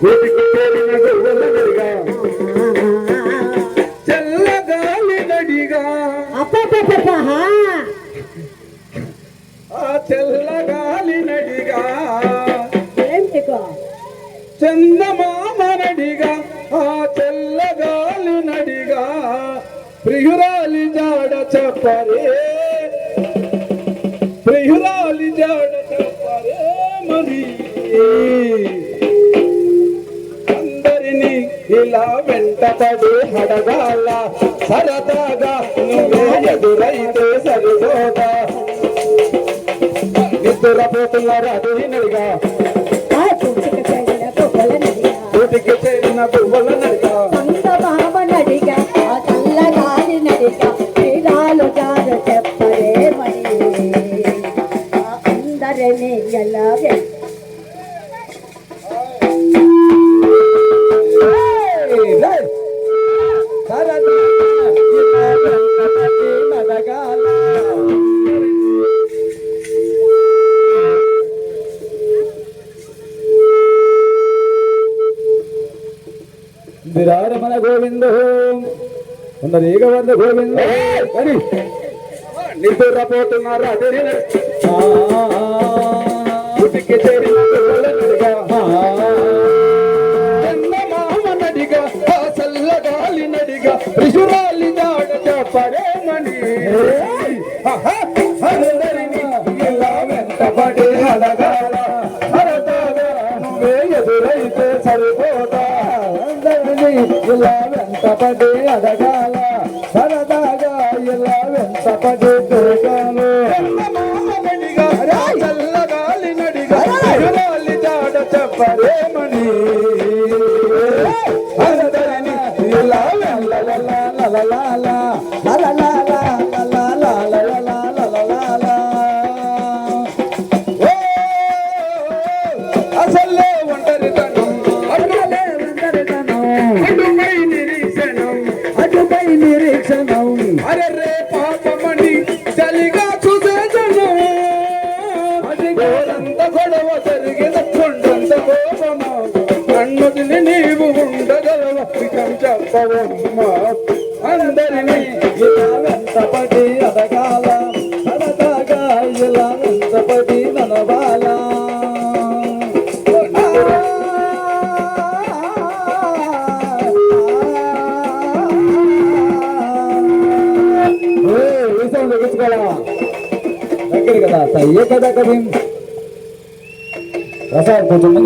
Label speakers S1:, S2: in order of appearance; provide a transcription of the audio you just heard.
S1: గూటికి చేరిన గొవ్వల నడిగా చల్లగాలి నడిగా ఆ చల్లగాలి నడిగా చందమామ నడిగా ఆ చల్లగాలి నడిగా ప్రియురాలి జాడ చెప్పరే ప్రియురాలి జాడ చెప్పరే మరి అందరినీ ఇలా వెంటపడి హడగాల సరదాగా నువ్వే ఎదురైతే సరిపోదా నిద్రపోతున్నారు అది నడిగా గూటికి చేరిన గొవ్వల నడిగా
S2: చందమామ నడిగా ఆ చల్లగాలి నడిగా ప్రియురాలు జాడ చెప్పరే మరి అందరినీ ఎలా
S1: విరారమణ గోవింద కొందరీగ వంద గోవింద అని నిద్రపోతున్నారు అదే గుటికి చేరిన నడిగా చందమామ నడిగా ఆ చల్లగాలి నడిగా త్రిశూరాలి జాడ చెప్పరేమని అందరినీ ఇలా వెంటబడి అడగాల సరదాగా నువ్వే ఎదురైతే సరిపోతా ఇలా వెంటపడి అడగాల సరదాగా ఇలా వెంటపడి తిరగాలు చల్లగాలి నడిగా తిరుగాలి జాడ చెప్పరేమని అందరినీ ఇలా అసలే ఒంటరితనం అటుపై నిరీక్షణం అరే పాపమని చలిగా చూసేదను అది గోరంత గొడవ జరిగిన కొండంత కోపమా కన్నుదిని నీవు ఉండగలవ ఇకం చెప్పవమ్మా అందరినీ ఇలా వెంటపడి అడగాల సరదాగా ఇలా వెంటపడి ననవాల దగ్గర కదా ఏ కదా కదీం రసాయన కొంచెం